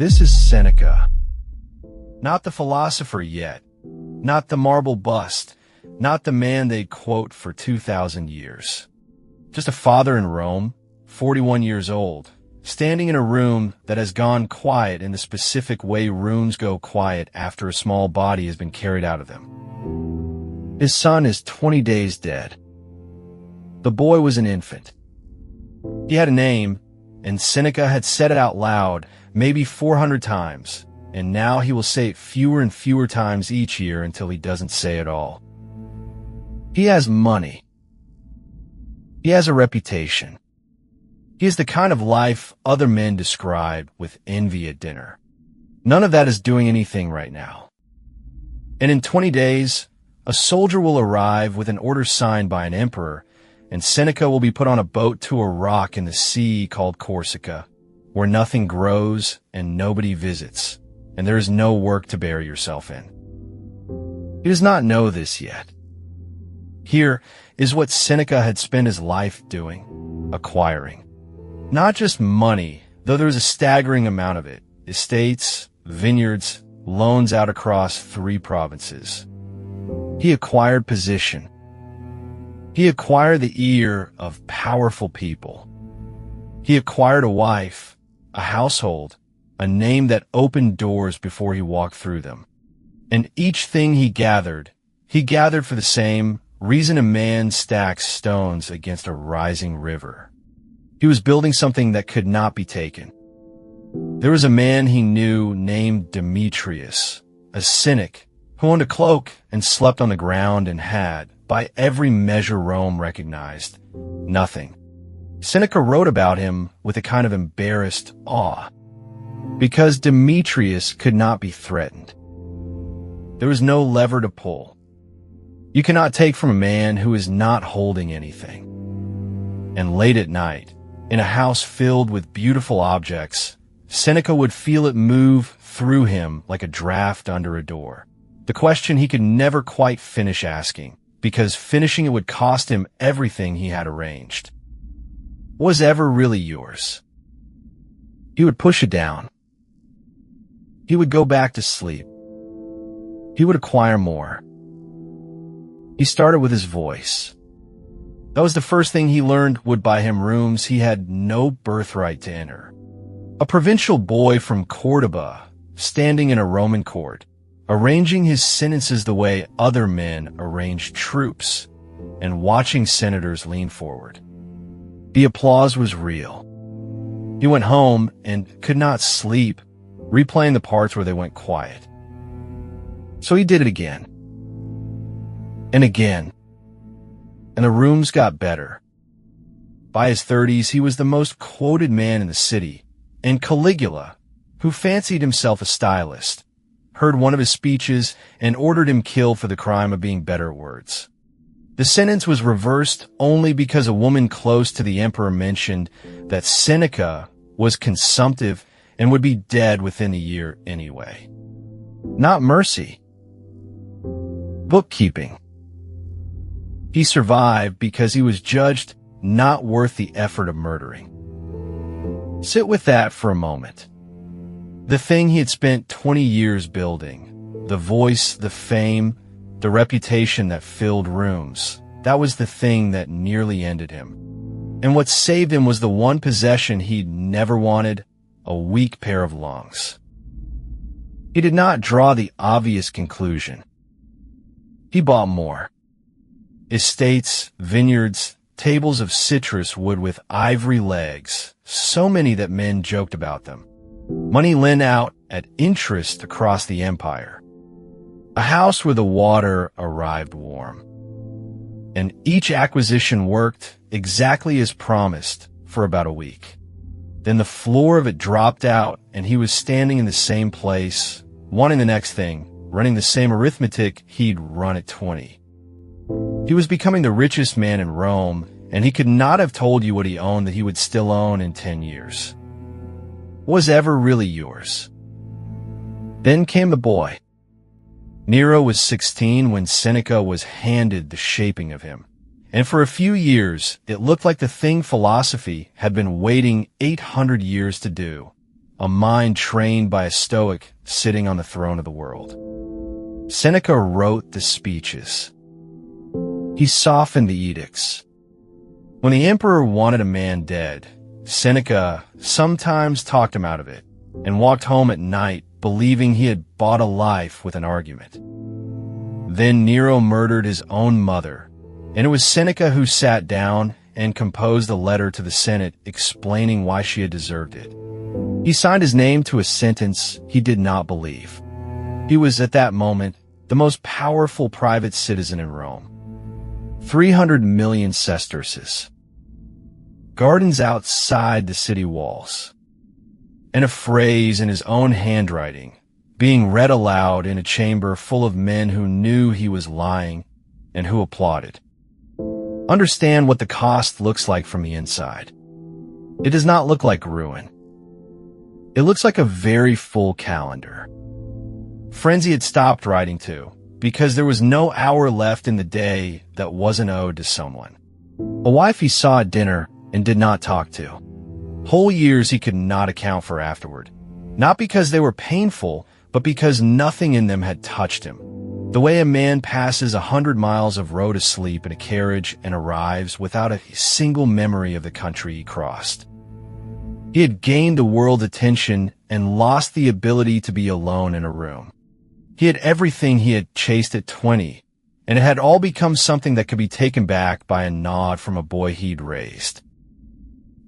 This is Seneca. Not the philosopher yet, not the marble bust, not the man they'd quote for 2,000 years. Just a father in Rome, 41 years old, standing in a room that has gone quiet in the specific way rooms go quiet after a small body has been carried out of them. His son is 20 days dead. The boy was an infant. He had a name, and Seneca had said it out loud maybe 400 times, and now he will say it fewer and fewer times each year until he doesn't say it all. He has money. He has a reputation. He has the kind of life other men describe with envy at dinner. None of that is doing anything right now. And in 20 days, a soldier will arrive with an order signed by an emperor, and Seneca will be put on a boat to a rock in the sea called Corsica, where nothing grows and nobody visits, and there is no work to bury yourself in. He does not know this yet. Here is what Seneca had spent his life doing, acquiring. Not just money, though there is a staggering amount of it, estates, vineyards, loans out across 3 provinces. He acquired position. He acquired the ear of powerful people. He acquired a wife, a household, a name that opened doors before he walked through them. And each thing he gathered for the same reason a man stacks stones against a rising river. He was building something that could not be taken. There was a man he knew named Demetrius, a cynic, who owned a cloak and slept on the ground and had, by every measure Rome recognized, nothing. Seneca wrote about him with a kind of embarrassed awe, because Demetrius could not be threatened. There was no lever to pull. You cannot take from a man who is not holding anything. And late at night, in a house filled with beautiful objects, Seneca would feel it move through him like a draft under a door. The question he could never quite finish asking, because finishing it would cost him everything he had arranged. Was ever really yours? He would push it down. He would go back to sleep. He would acquire more. He started with his voice. That was the first thing he learned would buy him rooms he had no birthright to enter. A provincial boy from Cordoba, standing in a Roman court, arranging his sentences the way other men arranged troops, and watching senators lean forward. The applause was real. He went home and could not sleep, replaying the parts where they went quiet. So he did it again. And again. And the rooms got better. By his 30s, he was the most quoted man in the city, and Caligula, who fancied himself a stylist, heard one of his speeches and ordered him killed for the crime of being better at words. The sentence was reversed only because a woman close to the emperor mentioned that Seneca was consumptive and would be dead within a year anyway. Not mercy. Bookkeeping. He survived because he was judged not worth the effort of murdering. Sit with that for a moment. The thing he had spent 20 years building, the voice, the fame, the reputation that filled rooms, that was the thing that nearly ended him. And what saved him was the one possession he'd never wanted, a weak pair of lungs. He did not draw the obvious conclusion. He bought more. Estates, vineyards, tables of citrus wood with ivory legs, so many that men joked about them. Money lent out at interest across the empire. A house where the water arrived warm. And each acquisition worked exactly as promised for about a week. Then the floor of it dropped out and he was standing in the same place, wanting the next thing, running the same arithmetic he'd run at 20. He was becoming the richest man in Rome, and he could not have told you what he owned that he would still own in 10 years. Was ever really yours? Then came the boy. Nero was 16 when Seneca was handed the shaping of him, and for a few years it looked like the thing philosophy had been waiting 800 years to do, a mind trained by a Stoic sitting on the throne of the world. Seneca wrote the speeches. He softened the edicts. When the emperor wanted a man dead, Seneca sometimes talked him out of it and walked home at night believing he had bought a life with an argument. Then Nero murdered his own mother, and it was Seneca who sat down and composed a letter to the Senate explaining why she had deserved it. He signed his name to a sentence he did not believe. He was, at that moment, the most powerful private citizen in Rome. 300 million sesterces. Gardens outside the city walls. And a phrase in his own handwriting, being read aloud in a chamber full of men who knew he was lying and who applauded. Understand what the cost looks like from the inside. It does not look like ruin. It looks like a very full calendar. Friends he had stopped writing to, because there was no hour left in the day that wasn't owed to someone. A wife he saw at dinner and did not talk to. Whole years he could not account for afterward. Not because they were painful, but because nothing in them had touched him. The way a man passes 100 miles of road asleep in a carriage and arrives without a single memory of the country he crossed. He had gained the world's attention and lost the ability to be alone in a room. He had everything he had chased at 20, and it had all become something that could be taken back by a nod from a boy he'd raised.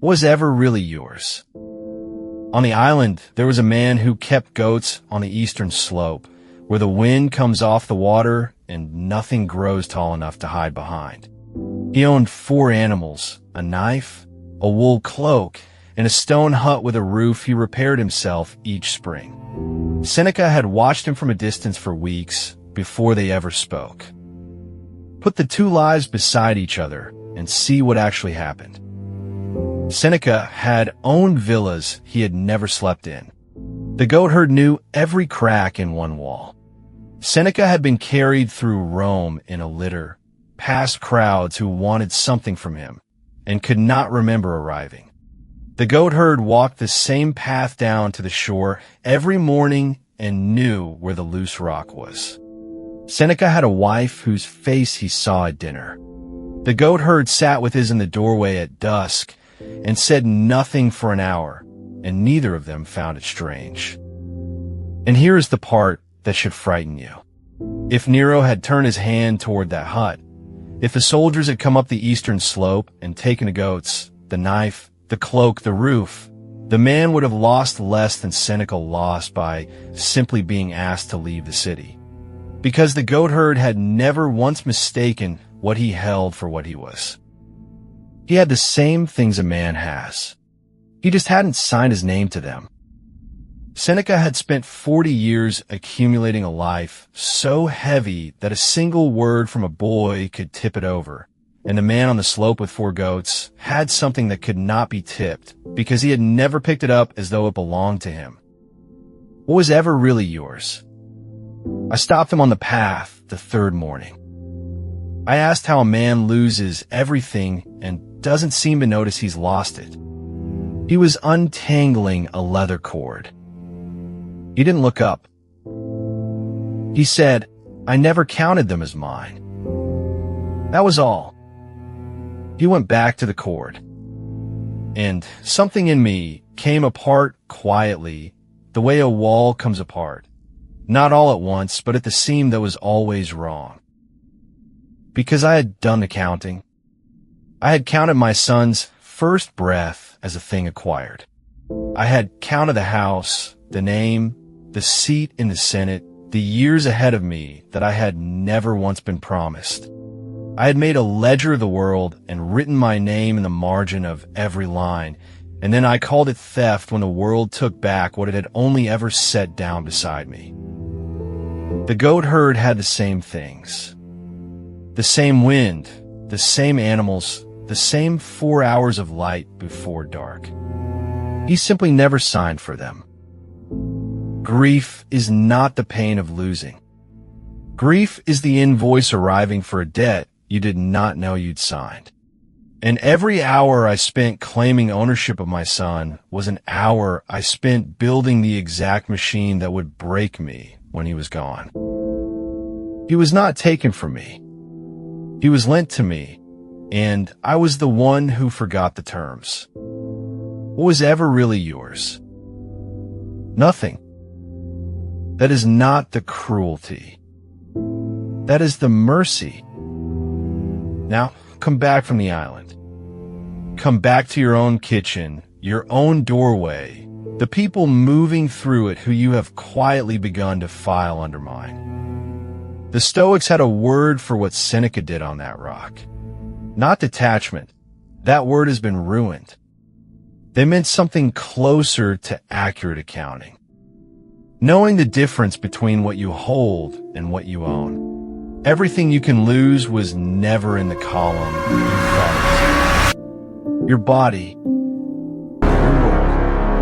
Was ever really yours? On the island, there was a man who kept goats on the eastern slope, where the wind comes off the water and nothing grows tall enough to hide behind. He owned 4 animals, a knife, a wool cloak, and a stone hut with a roof he repaired himself each spring. Seneca had watched him from a distance for weeks before they ever spoke. Put the 2 lives beside each other and see what actually happened. Seneca had owned villas he had never slept in. The goatherd knew every crack in one wall. Seneca had been carried through Rome in a litter, past crowds who wanted something from him, and could not remember arriving. The goatherd walked the same path down to the shore every morning and knew where the loose rock was. Seneca had a wife whose face he saw at dinner. The goatherd sat with his in the doorway at dusk and said nothing for an hour, and neither of them found it strange. And here is the part that should frighten you. If Nero had turned his hand toward that hut, if the soldiers had come up the eastern slope and taken the goats, the knife, the cloak, the roof, the man would have lost less than Seneca lost by simply being asked to leave the city. Because the goatherd had never once mistaken what he held for what he was. He had the same things a man has. He just hadn't signed his name to them. Seneca had spent 40 years accumulating a life so heavy that a single word from a boy could tip it over, and the man on the slope with 4 goats had something that could not be tipped because he had never picked it up as though it belonged to him. What was ever really yours? I stopped him on the path the 3rd morning. I asked how a man loses everything and doesn't seem to notice he's lost it. He was untangling a leather cord. He didn't look up. He said, "I never counted them as mine." That was all. He went back to the cord. And something in me came apart quietly, the way a wall comes apart. Not all at once, but at the seam that was always wrong. Because I had done the counting. I had counted my son's first breath as a thing acquired. I had counted the house, the name, the seat in the Senate, the years ahead of me that I had never once been promised. I had made a ledger of the world and written my name in the margin of every line, and then I called it theft when the world took back what it had only ever set down beside me. The goatherd had the same things. The same wind, the same animals, the same 4 hours of light before dark. He simply never signed for them. Grief is not the pain of losing. Grief is the invoice arriving for a debt you did not know you'd signed. And every hour I spent claiming ownership of my son was an hour I spent building the exact machine that would break me when he was gone. He was not taken from me. He was lent to me, and I was the one who forgot the terms. What was ever really yours? Nothing. That is not the cruelty. That is the mercy. Now, come back from the island. Come back to your own kitchen, your own doorway, the people moving through it who you have quietly begun to file undermine. The Stoics had a word for what Seneca did on that rock. Not detachment. That word has been ruined. They meant something closer to accurate accounting. Knowing the difference between what you hold and what you own. Everything you can lose was never in the column you thought it was. Your body, your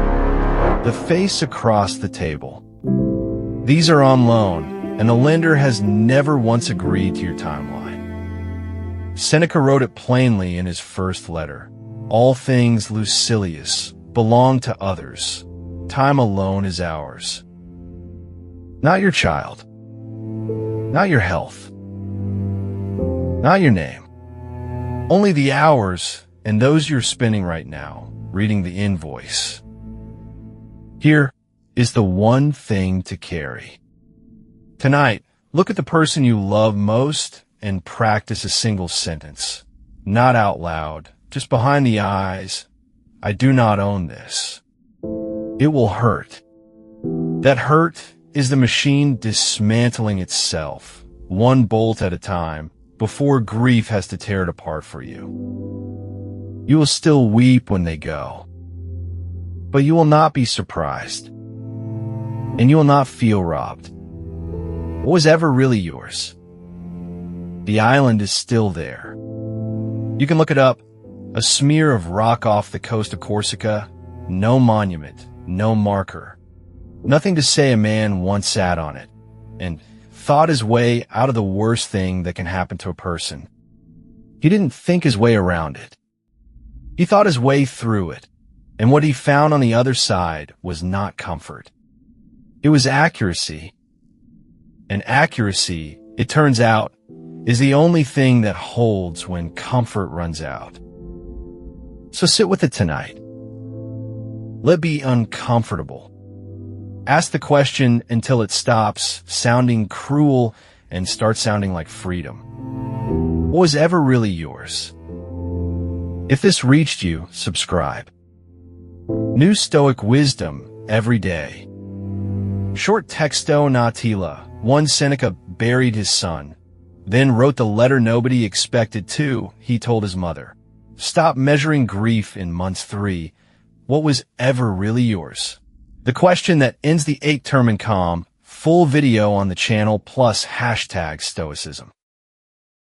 work, the face across the table. These are on loan, and the lender has never once agreed to your timeline. Seneca wrote it plainly in his first letter. All things, Lucilius, belong to others. Time alone is ours. Not your child. Not your health. Not your name. Only the hours and those you're spending right now, reading the invoice. Here is the one thing to carry. Tonight, look at the person you love most and practice a single sentence. Not out loud, just behind the eyes. I do not own this. It will hurt. That hurt is the machine dismantling itself, one bolt at a time, before grief has to tear it apart for you. You will still weep when they go, but you will not be surprised, and you will not feel robbed. What was ever really yours? The island is still there. You can look it up. A smear of rock off the coast of Corsica, no monument, no marker. Nothing to say a man once sat on it, and thought his way out of the worst thing that can happen to a person. He didn't think his way around it. He thought his way through it, and what he found on the other side was not comfort. It was accuracy. And accuracy, it turns out, is the only thing that holds when comfort runs out. So sit with it tonight. Let it be uncomfortable. Ask the question until it stops sounding cruel and starts sounding like freedom. What was ever really yours? If this reached you, subscribe. New Stoic wisdom every day. Short texto natila. One Seneca buried his son, then wrote the letter nobody expected to, he told his mother. Stop measuring grief in month 3. What was ever really yours? The question that ends the 8 term in calm, full video on the channel plus #Stoicism.